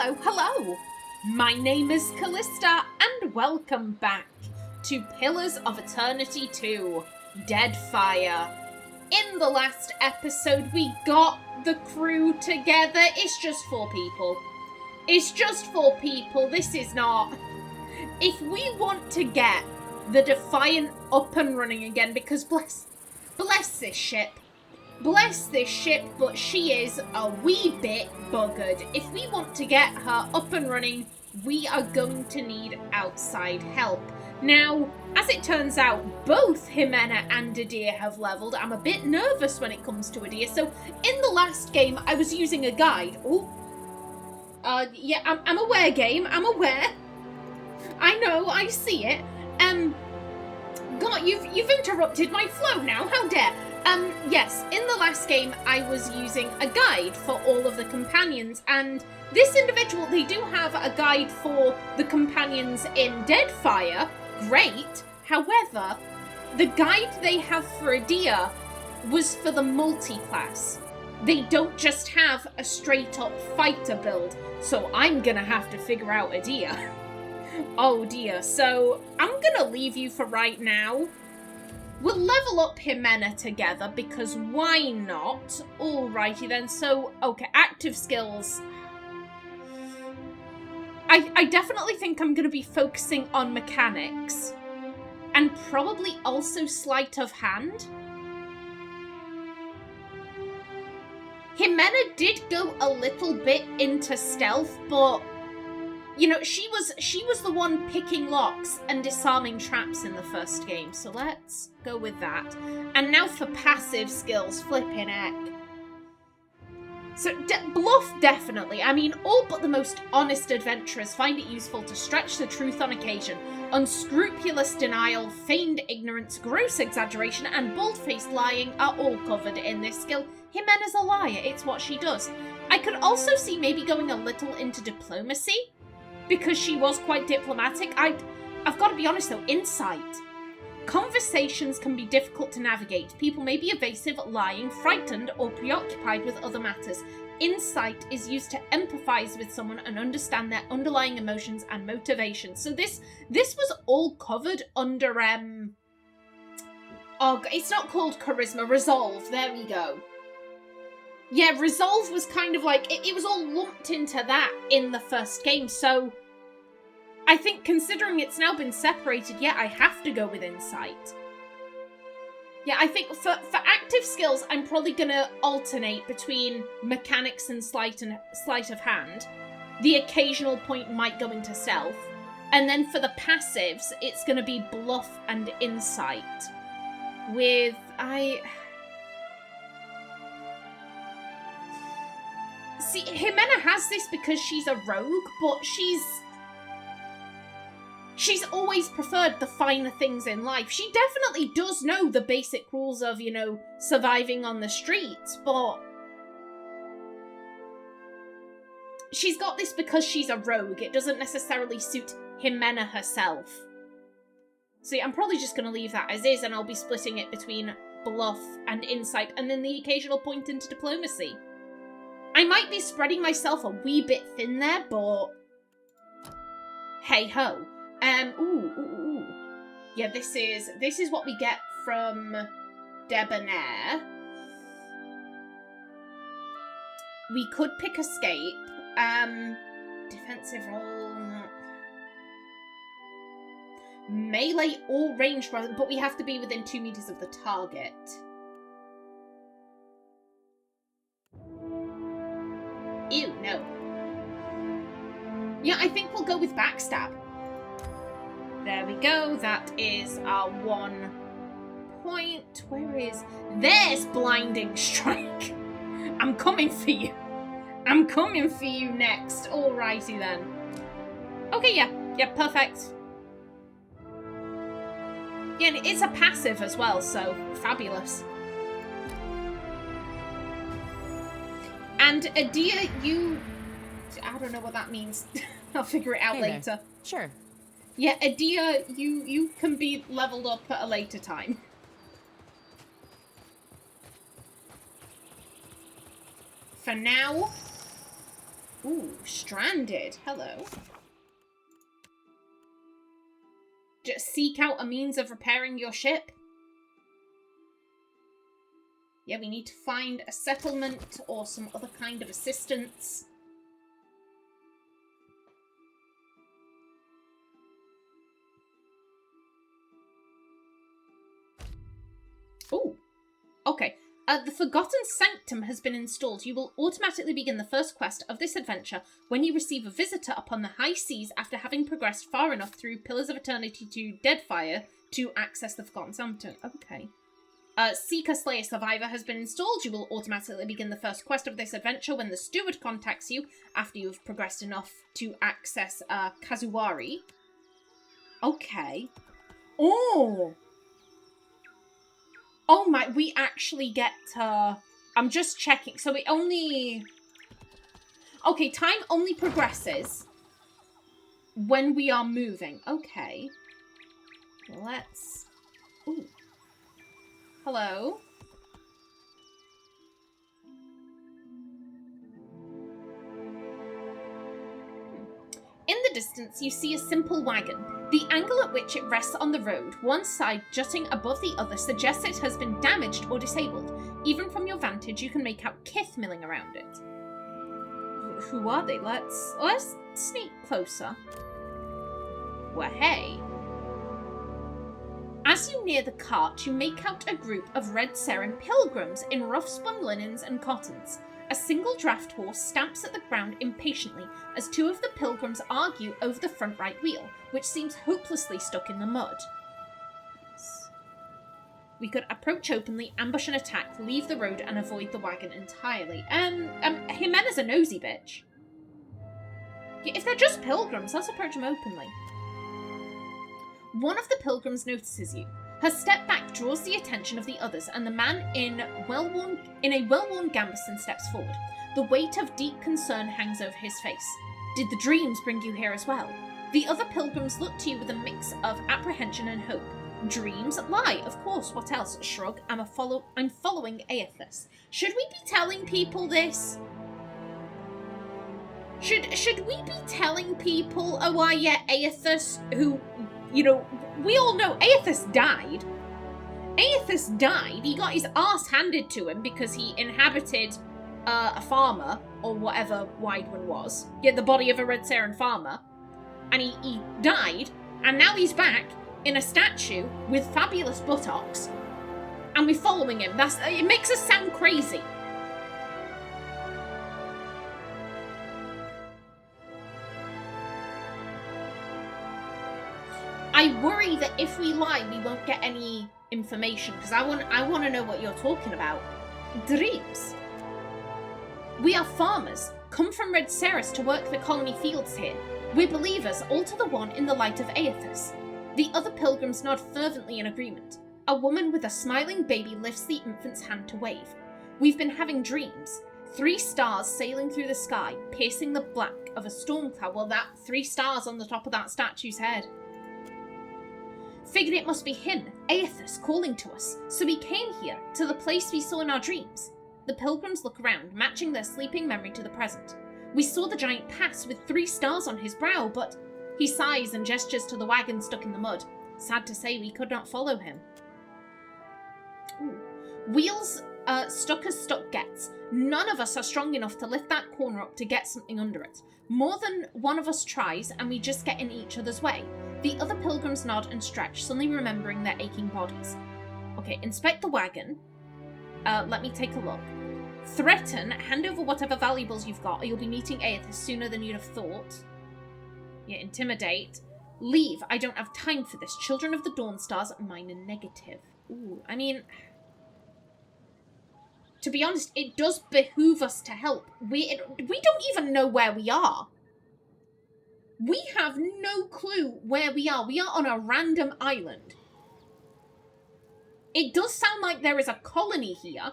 Hello! My name is Callista, and welcome back to Pillars of Eternity 2, Deadfire. In the last episode, we got the crew together. It's just 4 people. It's just 4 people. This is not... If we want to get the Defiant up and running again, because bless this ship. Bless this ship, but she is a wee bit buggered. If we want to get her up and running, we are going to need outside help. Now, as it turns out, both Ximena and Eder have leveled. I'm a bit nervous when it comes to Eder. So, in the last game, I was using a guide. Yeah, I'm aware, game. I'm aware. I know, I see it. God, you've interrupted my flow now. How dare. Yes, in the last game, I was using a guide for all of the companions, and this individual, they do have a guide for the companions in Deadfire. Great. However, the guide they have for Eder was for the multi-class. They don't just have a straight-up fighter build, so I'm gonna have to figure out Eder. Oh dear, so I'm gonna leave you for right now. We'll level up Ximena together, because why not? Alrighty then, so, okay, active skills. I definitely think I'm going to be focusing on mechanics. And probably also sleight of hand. Ximena did go a little bit into stealth, but... You know, she was the one picking locks and disarming traps in the first game, so let's go with that. And now for passive skills, flipping heck. So, bluff, definitely. I mean, all but the most honest adventurers find it useful to stretch the truth on occasion. Unscrupulous denial, feigned ignorance, gross exaggeration, and bold-faced lying are all covered in this skill. Ximena's a liar, it's what she does. I could also see maybe going a little into diplomacy, because she was quite diplomatic. I've got to be honest though, insight. Conversations can be difficult to navigate. People may be evasive, lying, frightened, or preoccupied with other matters. Insight is used to empathize with someone and understand their underlying emotions and motivations. So this was all covered under, oh, it's not called charisma, resolve, there we go. Yeah, resolve was kind of like, it was all lumped into that in the first game, so I think considering it's now been separated, yeah, I have to go with insight. Yeah, I think for active skills, I'm probably going to alternate between mechanics and sleight of hand. The occasional point might go into stealth. And then for the passives, it's going to be bluff and insight. With, See, Ximena has this because she's a rogue, but she's always preferred the finer things in life. She definitely does know the basic rules of, you know, surviving on the streets, but she's got this because she's a rogue. It doesn't necessarily suit Ximena herself. So yeah, I'm probably just going to leave that as is, and I'll be splitting it between bluff and insight, and then the occasional point into diplomacy. I might be spreading myself a wee bit thin there, but hey-ho. Ooh. Yeah, this is what we get from Debonair. We could pick escape. Defensive roll. Melee or ranged, but we have to be within 2 meters of the target. Ew, no. Yeah, I think we'll go with backstab. There we go. That is our 1 point. Where is... There's blinding strike. I'm coming for you. I'm coming for you next. Alrighty then. Okay, yeah, perfect. Yeah, and it's a passive as well, so fabulous. And Eder, you... I don't know what that means. I'll figure it out later. There. Sure. Yeah, Eder, you can be leveled up at a later time. For now, Ooh, stranded. Hello. Just seek out a means of repairing your ship. Yeah, we need to find a settlement or some other kind of assistance. Ooh. Okay. The Forgotten Sanctum has been installed. You will automatically begin the first quest of this adventure when you receive a visitor upon the high seas after having progressed far enough through Pillars of Eternity to Deadfire to access the Forgotten Sanctum. Okay. Seeker Slayer Survivor has been installed. You will automatically begin the first quest of this adventure when the steward contacts you after you have progressed enough to access Kazuwari. Okay. Oh! Oh my, we actually get I'm just checking. So it only... Okay, time only progresses when we are moving. Okay. Let's... Ooh. Hello? In the distance, you see a simple wagon. The angle at which it rests on the road, one side jutting above the other, suggests it has been damaged or disabled. Even from your vantage, you can make out kith milling around it. Who are they? Let's sneak closer. Well, hey. As you near the cart, you make out a group of red Seren pilgrims in rough-spun linens and cottons. A single draft horse stamps at the ground impatiently as two of the pilgrims argue over the front right wheel, which seems hopelessly stuck in the mud. We could approach openly, ambush and attack, leave the road, and avoid the wagon entirely. Ximena's a nosy bitch. Yeah, if they're just pilgrims, let's approach them openly. One of the pilgrims notices you. Her step back draws the attention of the others, and the man in a well-worn gambeson steps forward. The weight of deep concern hangs over his face. Did the dreams bring you here as well? The other pilgrims look to you with a mix of apprehension and hope. Dreams lie, of course. What else? Shrug. I'm following Aethys. Should we be telling people this? Should we be telling people? Oh, yeah, Aethys, who, you know, we all know Aethys died. Aethys died. He got his arse handed to him because he inhabited a farmer, or whatever Wide One was. Yeah, the body of a Red Seren farmer. And he died, and now he's back in a statue with fabulous buttocks. And we're following him. It makes us sound crazy. I worry that if we lie, we won't get any information, because I want to know what you're talking about. Dreams. We are farmers, come from Red Ceres to work the colony fields here. We're believers, all to the one in the light of Aethys. The other pilgrims nod fervently in agreement. A woman with a smiling baby lifts the infant's hand to wave. We've been having dreams. 3 stars sailing through the sky, piercing the black of a storm cloud. Well, that 3 stars on the top of that statue's head. Figured it must be him, Aethys, calling to us, so we came here, to the place we saw in our dreams. The pilgrims look around, matching their sleeping memory to the present. We saw the giant pass with 3 stars on his brow, but... He sighs and gestures to the wagon stuck in the mud. Sad to say we could not follow him. Ooh. Wheels stuck as stuck gets. None of us are strong enough to lift that corner up to get something under it. More than one of us tries, and we just get in each other's way. The other pilgrims nod and stretch, suddenly remembering their aching bodies. Okay, inspect the wagon. Let me take a look. Threaten, hand over whatever valuables you've got, or you'll be meeting Aethys sooner than you'd have thought. Yeah, intimidate. Leave, I don't have time for this. Children of the Dawn Stars, minor negative. Ooh, I mean... To be honest, it does behoove us to help. We don't even know where we are. We have no clue where we are. We are on a random island. It does sound like there is a colony here.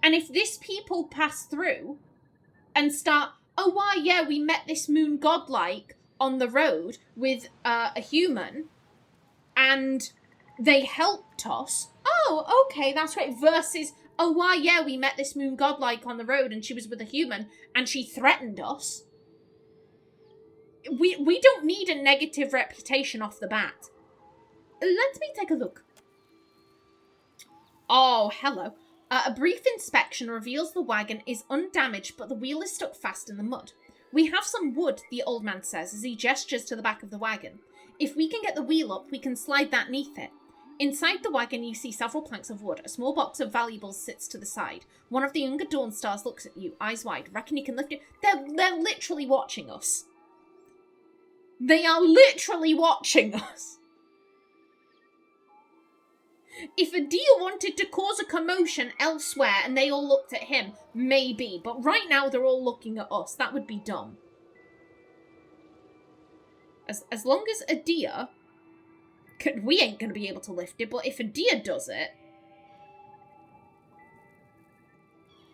And if this people pass through and start, oh, why, yeah, we met this moon godlike on the road with a human, and they helped us. Oh, okay, that's right. Versus, oh, why, yeah, we met this moon godlike on the road and she was with a human and she threatened us. We don't need a negative reputation off the bat. Let me take a look. Oh, hello. A brief inspection reveals the wagon is undamaged, but the wheel is stuck fast in the mud. We have some wood, the old man says as he gestures to the back of the wagon. If we can get the wheel up, we can slide that neath it. Inside the wagon, you see several planks of wood. A small box of valuables sits to the side. One of the younger Dawn Stars looks at you, eyes wide. Reckon you can lift it? They're literally watching us. They are literally watching us. If Eder wanted to cause a commotion elsewhere and they all looked at him, maybe. But right now they're all looking at us. That would be dumb. As long as Eder... We ain't going to be able to lift it, but if Eder does it...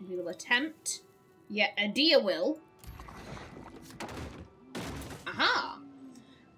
We will attempt. Yeah, Eder will. Aha!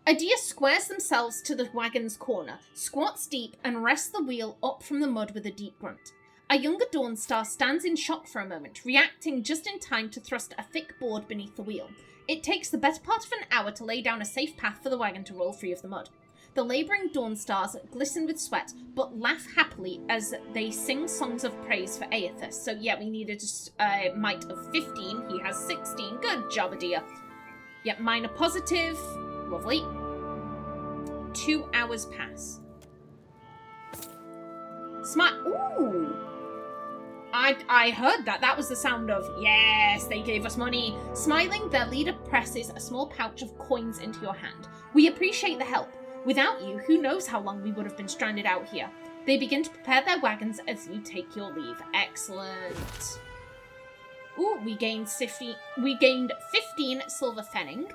Eder squares themselves to the wagon's corner, squats deep, and rests the wheel up from the mud with a deep grunt. A younger Dawn Star stands in shock for a moment, reacting just in time to thrust a thick board beneath the wheel. It takes the better part of an hour to lay down a safe path for the wagon to roll free of the mud. The labouring Dawn Stars glisten with sweat, but laugh happily as they sing songs of praise for Aethys. So yeah, we needed a might of 15. He has 16. Good job, Eder. Yep, minor positive. Lovely. 2 hours pass. Ooh! I heard that. That was the sound of, yes, they gave us money. Smiling, their leader presses a small pouch of coins into your hand. We appreciate the help. Without you, who knows how long we would have been stranded out here. They begin to prepare their wagons as you take your leave. Excellent. Ooh, we gained 15 silver pfennig.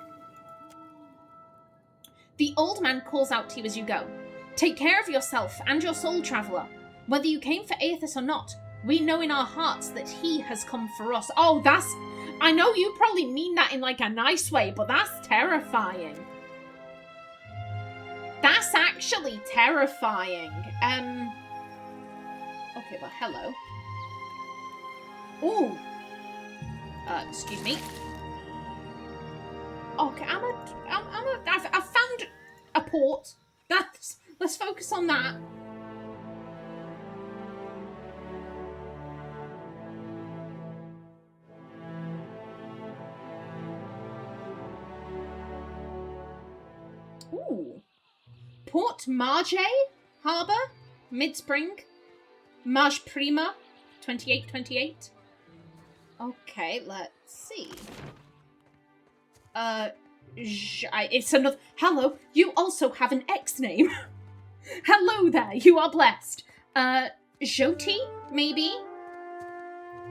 The old man calls out to you as you go. Take care of yourself and your soul, traveller. Whether you came for Aethys or not, we know in our hearts that he has come for us. Oh, I know you probably mean that in like a nice way, but that's terrifying. That's actually terrifying. Okay, well, hello. Ooh. Excuse me. Okay, I've found a port. Let's focus on that. Ooh. Port Maje Harbour, mid-spring. Maje Prima, 2828. Okay, let's see. It's another... Hello, you also have an X name. Hello there, you are blessed. Joti, maybe?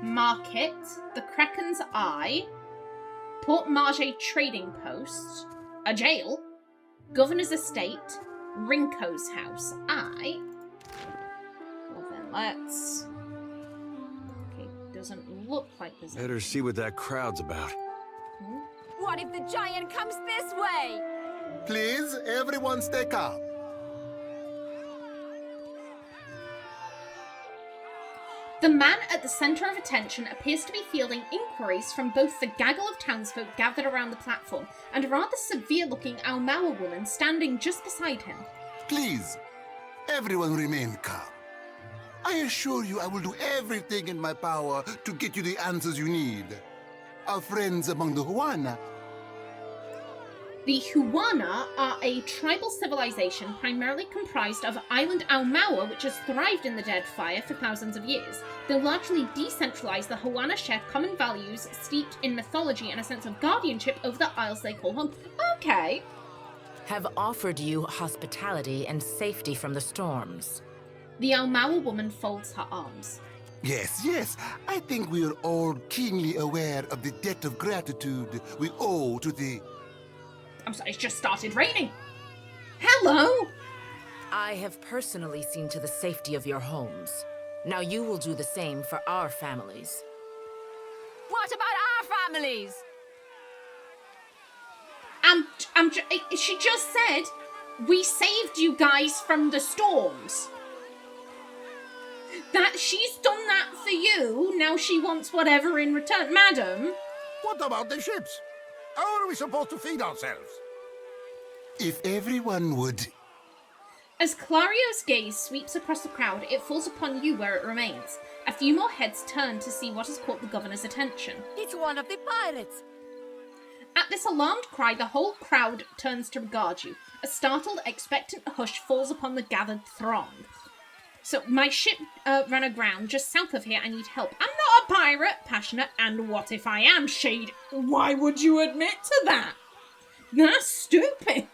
Market, the Kraken's Eye, Port Maje Trading Post, a jail, Governor's Estate, Rinko's house. Well then, let's... Okay, doesn't look like there's... Better see what that crowd's about. What if the giant comes this way? Please, everyone stay calm. The man at the centre of attention appears to be fielding inquiries from both the gaggle of townsfolk gathered around the platform and a rather severe-looking Aumaua woman standing just beside him. Please, everyone remain calm. I assure you I will do everything in my power to get you the answers you need. Our friends among the Huana. The Huana are a tribal civilization primarily comprised of island Aumaua, which has thrived in the Deadfire for thousands of years. Though largely decentralized, the Huana share common values steeped in mythology and a sense of guardianship over the isles they call home. Okay. Have offered you hospitality and safety from the storms. The Aumaua woman folds her arms. Yes, I think we are all keenly aware of the debt of gratitude we owe to the... I'm sorry, it's just started raining. Hello! I have personally seen to the safety of your homes. Now you will do the same for our families. What about our families? She just said, we saved you guys from the storms. That she's done that for you, now she wants whatever in return. Madam? What about the ships? How are we supposed to feed ourselves? If everyone would... As Clario's gaze sweeps across the crowd, it falls upon you where it remains. A few more heads turn to see what has caught the governor's attention. It's one of the pirates. At this alarmed cry, the whole crowd turns to regard you. A startled, expectant hush falls upon the gathered throng. So, my ship ran aground just south of here. I need help. I'm not a pirate, passionate, and what if I am, shade? Why would you admit to that? That's stupid.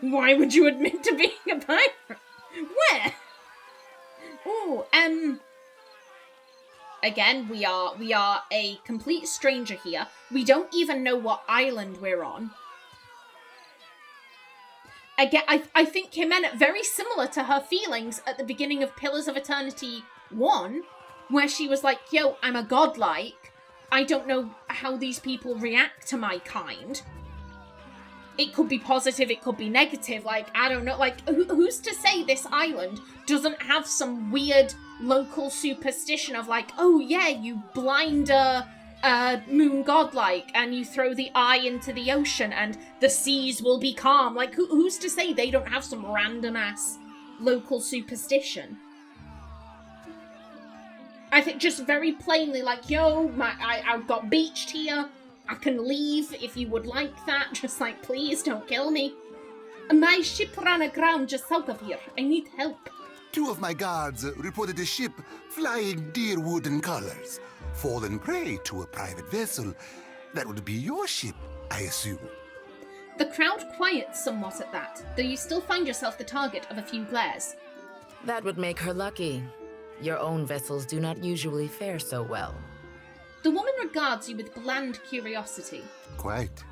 Why would you admit to being a pirate? Where? Oh, again, we are a complete stranger here. We don't even know what island we're on. Again, I think Ximena, very similar to her feelings at the beginning of Pillars of Eternity 1, where she was like, yo, I'm a godlike. I don't know how these people react to my kind. It could be positive, it could be negative, like, I don't know, like, who's to say this island doesn't have some weird local superstition of like, oh yeah, you blind a moon godlike and you throw the eye into the ocean and the seas will be calm. Like, who's to say they don't have some random ass local superstition? I think just very plainly like, yo, I've got beached here. I can leave if you would like that. Just like, please don't kill me. My ship ran aground just south of here. I need help. 2 of my guards reported a ship flying deer wooden colors, fallen prey to a private vessel. That would be your ship, I assume. The crowd quiets somewhat at that, though you still find yourself the target of a few glares. That would make her lucky. Your own vessels do not usually fare so well. The woman regards you with bland curiosity. Quite.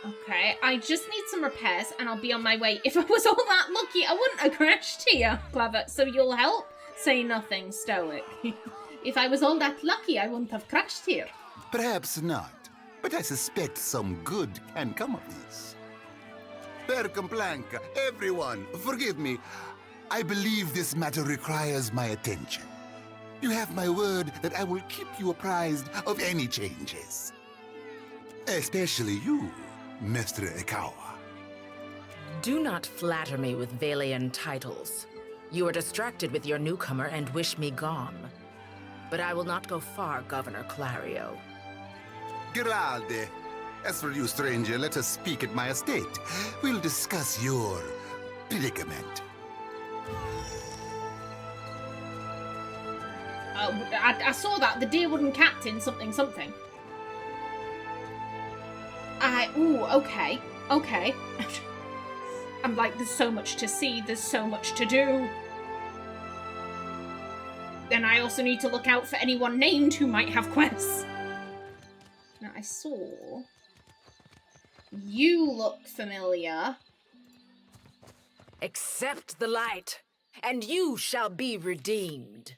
Okay, I just need some repairs and I'll be on my way. If I was all that lucky, I wouldn't have crashed here. Clever. So you'll help? Say nothing, stoic. If I was all that lucky, I wouldn't have crashed here. Perhaps not, but I suspect some good can come of this. Per complanca, everyone, forgive me. I believe this matter requires my attention. You have my word that I will keep you apprised of any changes. Especially you, Mr. Ikawa. Do not flatter me with Valian titles. You are distracted with your newcomer and wish me gone. But I will not go far, Governor Clario. Giralde. As for you, stranger, let us speak at my estate. We'll discuss your predicament. I saw that. The Deerwooden Captain, something. Okay. I'm like, there's so much to see, there's so much to do. Then I also need to look out for anyone named who might have quests. Now, I saw... You look familiar. Accept the light, and you shall be redeemed.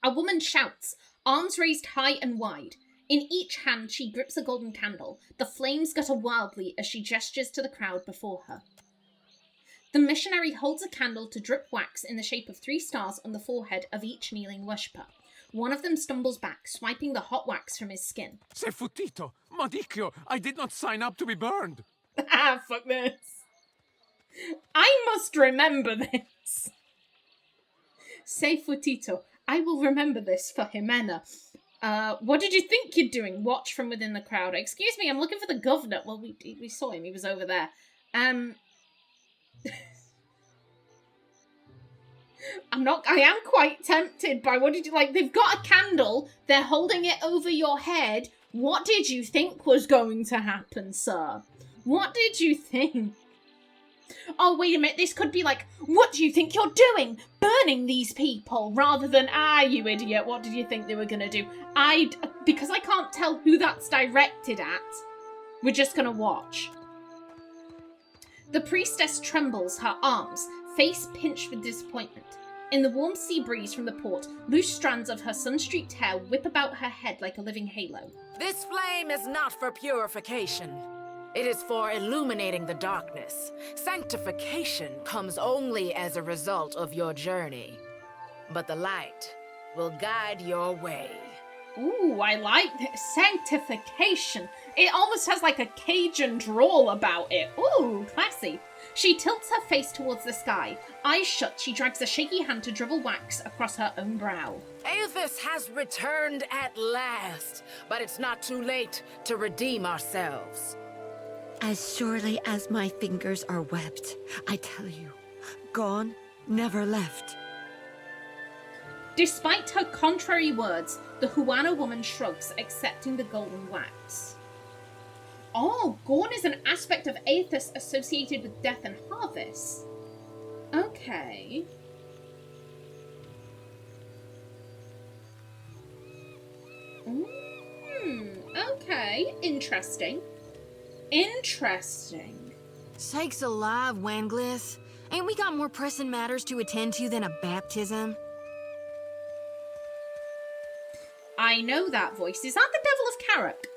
A woman shouts, arms raised high and wide. In each hand, she grips a golden candle. The flames gutter wildly as she gestures to the crowd before her. The missionary holds a candle to drip wax in the shape of 3 stars on the forehead of each kneeling worshipper. One of them stumbles back, swiping the hot wax from his skin. Sei futtito! Madicchio! I did not sign up to be burned! Ah, fuck this. I must remember this. Sei futtito. I will remember this for Ximena. What did you think you're doing? Watch from within the crowd. Excuse me, I'm looking for the governor. Well, we saw him. He was over there. I am quite tempted by what did you like? They've got a candle. They're holding it over your head. What did you think was going to happen, sir? What did you think? Oh, wait a minute, this could be like, what do you think you're doing? Burning these people, rather than, you idiot, what did you think they were going to do? Because I can't tell who that's directed at, we're just going to watch. The priestess trembles, her arms, face pinched with disappointment. In the warm sea breeze from the port, loose strands of her sun-streaked hair whip about her head like a living halo. This flame is not for purification. It is for illuminating the darkness. Sanctification comes only as a result of your journey. But the light will guide your way. Ooh, I like it. Sanctification. It almost has like a Cajun drawl about it. Ooh, classy. She tilts her face towards the sky. Eyes shut, she drags a shaky hand to dribble wax across her own brow. Aethys has returned at last, but it's not too late to redeem ourselves. As surely as my fingers are webbed, I tell you, gone, never left. Despite her contrary words, the Huana woman shrugs, accepting the golden wax. Oh, Gorn is an aspect of Aethys associated with death and harvest. Okay. Okay, interesting. Interesting. Sakes alive, Wanglith. Ain't we got more pressing matters to attend to than a baptism? I know that voice. Is that the Devil of Carrick?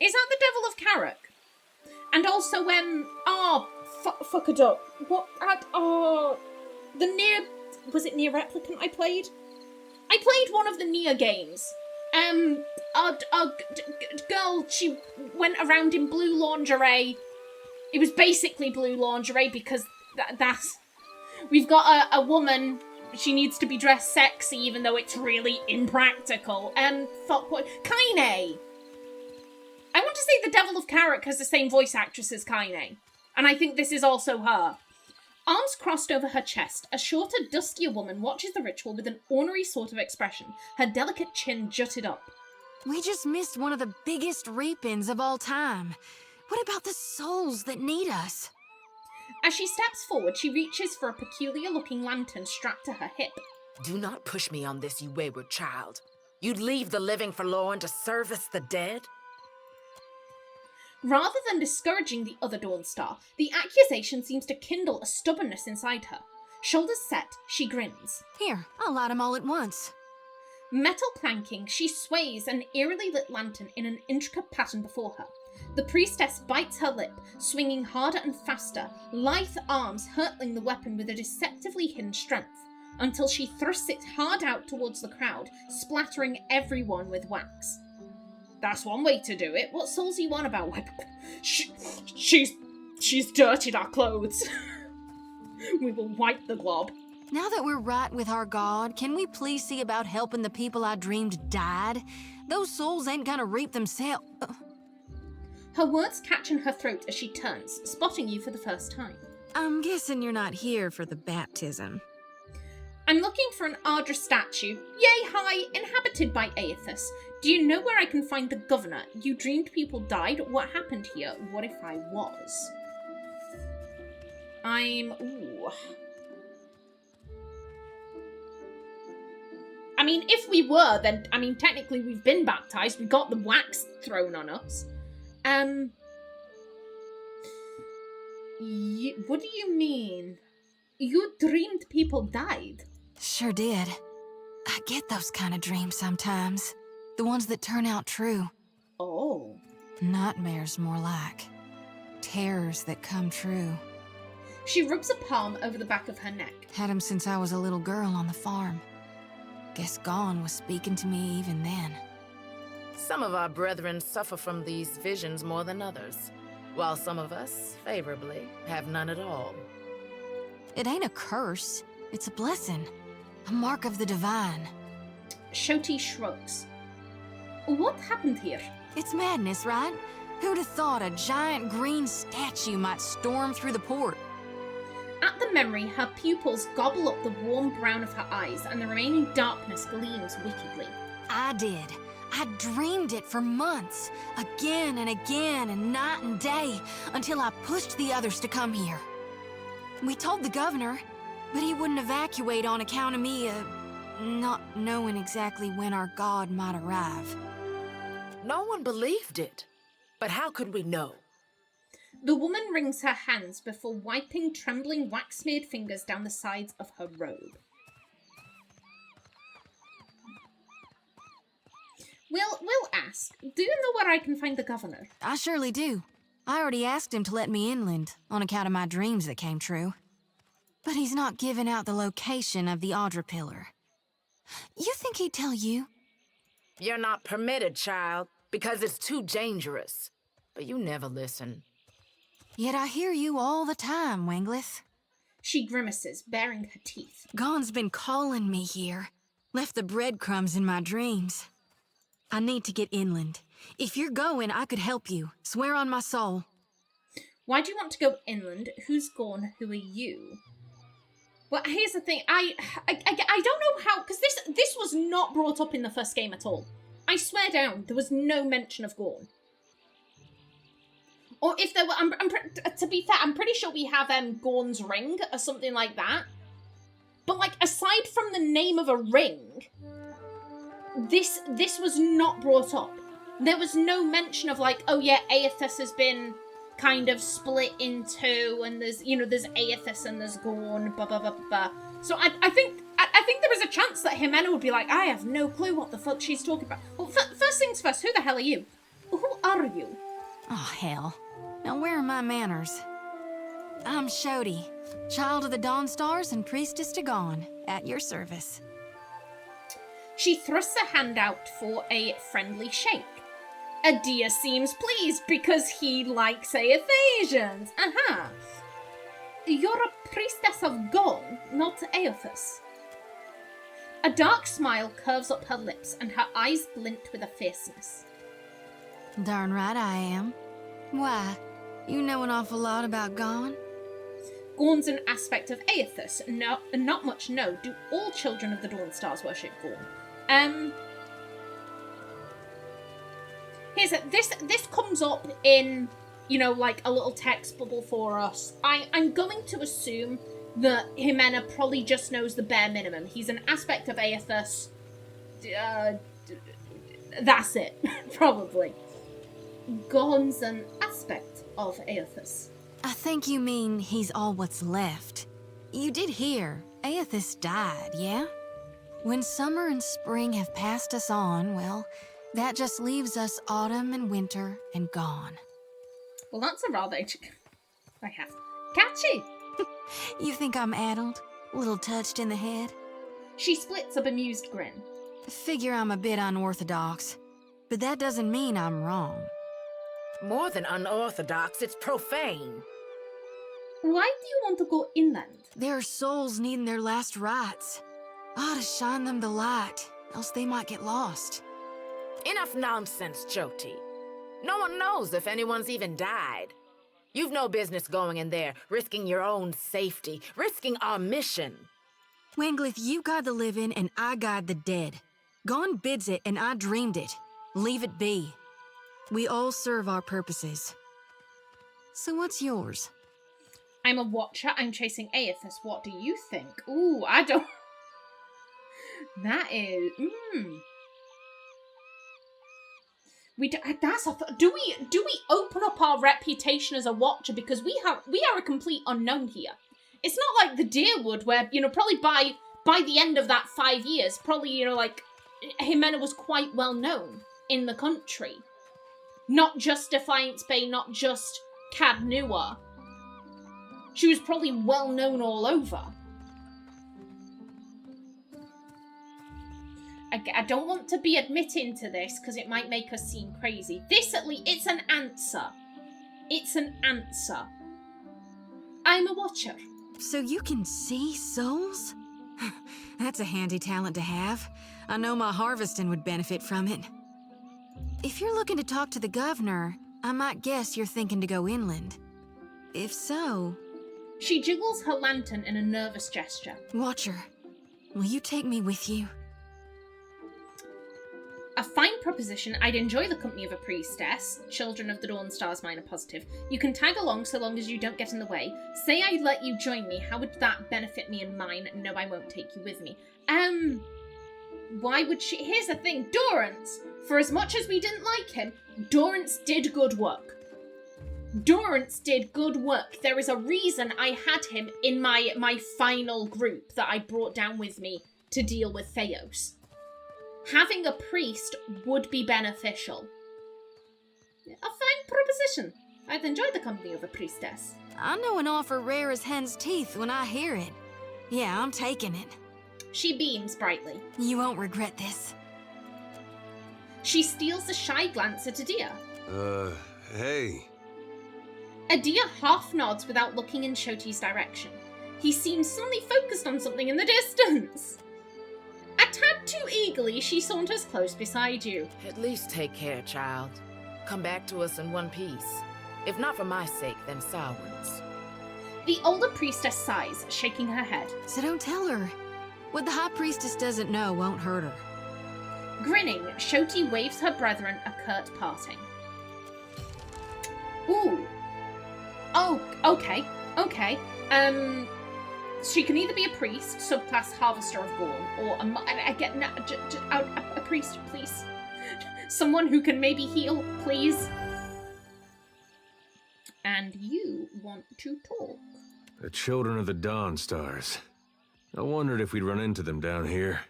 Is that the Devil of Carrick? And also, fuck it up. What? The Nier, was it Nier Replicant I played? I played one of the Nier games. Girl, she went around in blue lingerie. It was basically blue lingerie because that's... We've got a woman... She needs to be dressed sexy, even though it's really impractical. Fuck what? Kaine! I want to say the Devil of Carrick has the same voice actress as Kaine. And I think this is also her. Arms crossed over her chest, a shorter, dustier woman watches the ritual with an ornery sort of expression, her delicate chin jutted up. We just missed one of the biggest reap-ins of all time. What about the souls that need us? As she steps forward, she reaches for a peculiar-looking lantern strapped to her hip. Do not push me on this, you wayward child. You'd leave the living forlorn to service the dead? Rather than discouraging the other Dawnstar, the accusation seems to kindle a stubbornness inside her. Shoulders set, she grins. Here, I'll light 'em all at once. Metal clanking, she sways an eerily lit lantern in an intricate pattern before her. The priestess bites her lip, swinging harder and faster, lithe arms hurtling the weapon with a deceptively hidden strength, until she thrusts it hard out towards the crowd, splattering everyone with wax. That's one way to do it. What souls are you on about? She's dirtied our clothes. We will wipe the glob. Now that we're right with our god, can we please see about helping the people I dreamed died? Those souls ain't gonna reap themselves. Her words catch in her throat as she turns, spotting you for the first time. I'm guessing you're not here for the baptism. I'm looking for an Ardra statue, yay high, inhabited by Aethys. Do you know where I can find the governor? You dreamed people died? What happened here? What if I was? Ooh. I mean, if we were, then, technically we've been baptized. We got the wax thrown on us. What do you mean? You dreamed people died? Sure did. I get those kind of dreams sometimes. The ones that turn out true. Oh. Nightmares, more like. Terrors that come true. She rubs a palm over the back of her neck. Had 'em since I was a little girl on the farm. Guess Gone was speaking to me even then. Some of our brethren suffer from these visions more than others, while some of us, favorably, have none at all. It ain't a curse. It's a blessing. A mark of the divine. Shoti shrugs. What happened here? It's madness, right? Who'd have thought a giant green statue might storm through the port? At the memory, her pupils gobble up the warm brown of her eyes, and the remaining darkness gleams wickedly. I did. I dreamed it for months, again and again, and night and day, until I pushed the others to come here. We told the governor, but he wouldn't evacuate on account of me, not knowing exactly when our god might arrive. No one believed it. But how could we know? The woman wrings her hands before wiping trembling wax-smeared fingers down the sides of her robe. We'll ask. Do you know where I can find the governor? I surely do. I already asked him to let me inland, on account of my dreams that came true. But he's not giving out the location of the Audra Pillar. You think he'd tell you? You're not permitted, child, because it's too dangerous. But you never listen. Yet I hear you all the time, Wenglith. She grimaces, baring her teeth. Gon's been calling me here. Left the breadcrumbs in my dreams. I need to get inland. If you're going, I could help you. Swear on my soul. Why do you want to go inland? Who's gone? Who are you? Well, here's the thing. I don't know how, because this was not brought up in the first game at all. I swear down, there was no mention of Gorn. Or if there were, to be fair, I'm pretty sure we have Gorn's ring or something like that. But like, aside from the name of a ring, this was not brought up. There was no mention of like, oh yeah, Aethys has been kind of split in two, and there's Aethys and there's Gorn, blah blah blah blah. So I think there is a chance that Ximena would be like, I have no clue what the fuck she's talking about. Well, first things first, who the hell are you? Who are you? Oh hell! Now where are my manners? I'm Shodi, child of the Dawnstars and priestess to Gon, at your service. She thrusts a hand out for a friendly shake. Adir seems pleased because he likes Aethasians. Aha! You're a priestess of Gon, not Aethys. A dark smile curves up her lips and her eyes glint with a fierceness. Darn right I am. Why? You know an awful lot about Gon? Gorn's an aspect of Aethys. No, not much no. Do all children of the Dawnstars worship Gorn? Here's it. This comes up in, like a little text bubble for us. I'm going to assume that Ximena probably just knows the bare minimum. He's an aspect of Aethys. That's it, probably. Gorn's an aspect of Aethys. I think you mean he's all what's left. You did hear, Aethys died, yeah? When summer and spring have passed us on, well, that just leaves us autumn and winter and Gon. Well, that's a rather... I have. Catchy! You think I'm addled? A little touched in the head? She splits a bemused grin. Figure I'm a bit unorthodox, but that doesn't mean I'm wrong. More than unorthodox, it's profane. Why do you want to go inland? There are souls needing their last rites. I ought to shine them the light, else they might get lost. Enough nonsense, Jyoti. No one knows if anyone's even died. You've no business going in there, risking your own safety, risking our mission. Wenglith, you guide the living and I guide the dead. Gon bids it and I dreamed it. Leave it be. We all serve our purposes. So what's yours? I'm a watcher. I'm chasing Aethys. What do you think? Ooh, I don't... That is... Do we open up our reputation as a watcher because we are a complete unknown here? It's not like the Deerwood where, probably by the end of that 5 years, probably, like, Ximena was quite well known in the country. Not just Defiance Bay, not just Cad Nua. She was probably well known all over. I don't want to be admitting to this because it might make us seem crazy. This at least, it's an answer. It's an answer. I'm a watcher. So you can see souls? That's a handy talent to have. I know my harvesting would benefit from it. If you're looking to talk to the governor, I might guess you're thinking to go inland. If so... She jiggles her lantern in a nervous gesture. Watcher, will you take me with you? A fine proposition. I'd enjoy the company of a priestess. Children of the Dawnstars minor positive. You can tag along so long as you don't get in the way. Say I let you join me. How would that benefit me and mine? No, I won't take you with me. Why would she... Here's the thing. Dorrance, for as much as we didn't like him, Dorrance did good work. Dorrance did good work. There is a reason I had him in my final group that I brought down with me to deal with Theos. having a priest would be beneficial. A fine proposition. I'd enjoy the company of a priestess. I know an offer rare as hen's teeth when I hear it. Yeah, I'm taking it. She beams brightly. You won't regret this. She steals a shy glance at Eder. Hey. Eder half nods without looking in Shoti's direction. He seems suddenly focused on something in the distance. A tad too eagerly, she saunters close beside you. At least take care, child. Come back to us in one piece. If not for my sake, then Samhain's. The older priestess sighs, shaking her head. So don't tell her. What the High Priestess doesn't know won't hurt her. Grinning, Shoti waves her brethren a curt parting. Ooh. Oh, okay. She can either be a priest, subclass Harvester of Gorn, or a priest, please. Someone who can maybe heal, please. And you want to talk. The children of the Dawn Stars. I wondered if we'd run into them down here.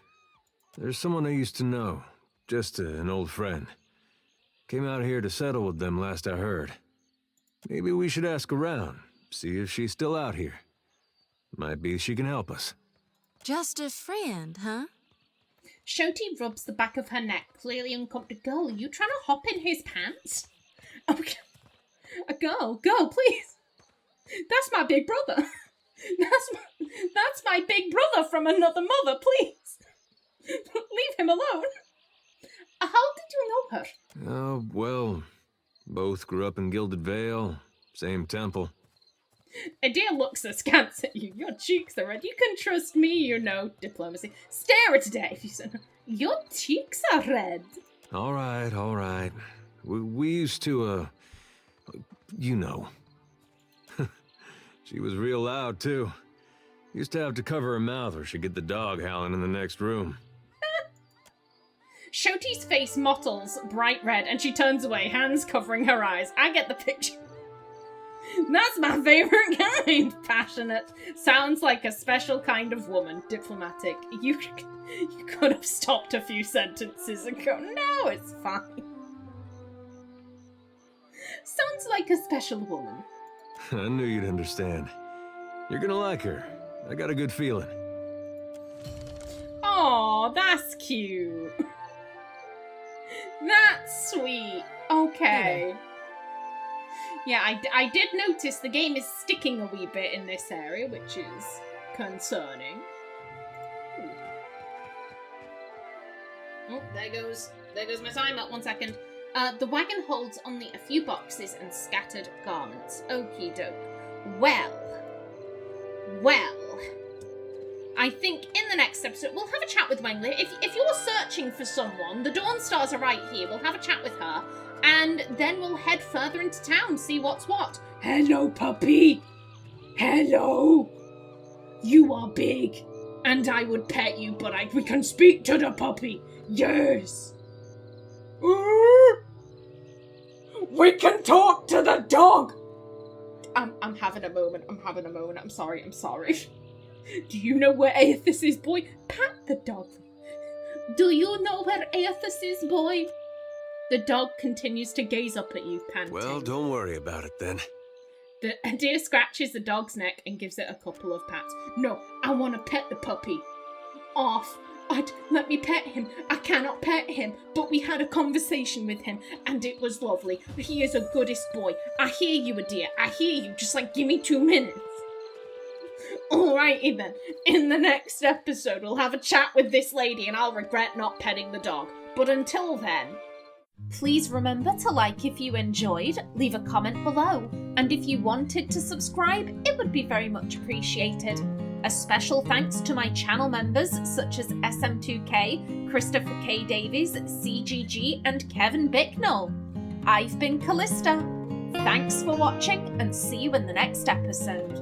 There's someone I used to know, just an old friend. Came out here to settle with them last I heard. Maybe we should ask around, see if she's still out here. Might be she can help us. Just a friend, huh? Shoti rubs the back of her neck, clearly uncomfortable. Girl, are you trying to hop in his pants? Okay. A girl, please. That's my big brother. That's my big brother from another mother, please. Leave him alone. How did you know her? Oh, well, both grew up in Gilded Vale, same temple. Eder looks askance at you. Your cheeks are red. You can trust me, you know. Diplomacy. Stare at Eder if you said, your cheeks are red. All right. We used to, you know. She was real loud, too. Used to have to cover her mouth or she'd get the dog howling in the next room. Shoti's face mottles bright red and she turns away, hands covering her eyes. I get the picture. That's my favorite kind. Passionate. Sounds like a special kind of woman. Diplomatic. You could have stopped a few sentences ago. No, it's fine. Sounds like a special woman. I knew you'd understand. You're gonna like her. I got a good feeling. Aw, that's cute. That's sweet. Okay. Yeah, I did notice the game is sticking a wee bit in this area, which is concerning. Oh, there goes my timer. 1 second. The wagon holds only a few boxes and scattered garments. Okie doke. Well. I think in the next episode we'll have a chat with Wengler. If you're searching for someone, the Dawn Stars are right here. We'll have a chat with her. And then we'll head further into town, see what's what. Hello, puppy. Hello. You are big. And I would pet you, but we can speak to the puppy. Yes. We can talk to the dog. I'm having a moment. I'm sorry. Do you know where Aethys is, boy? Pat the dog. Do you know where Aethys is, boy? The dog continues to gaze up at you, panting. Well, don't worry about it then. The deer scratches the dog's neck and gives it a couple of pats. No, I want to pet the puppy. Off. Let me pet him. I cannot pet him, but we had a conversation with him, and it was lovely. He is a goodest boy. I hear you, Eder. I hear you. Just give me 2 minutes. Alrighty then. In the next episode, we'll have a chat with this lady, and I'll regret not petting the dog. But until then, please remember to like if you enjoyed, leave a comment below, and if you wanted to subscribe, it would be very much appreciated. A special thanks to my channel members such as SM2K, Christopher K. Davies, CGG, and Kevin Bicknell. I've been Callista. Thanks for watching, and see you in the next episode.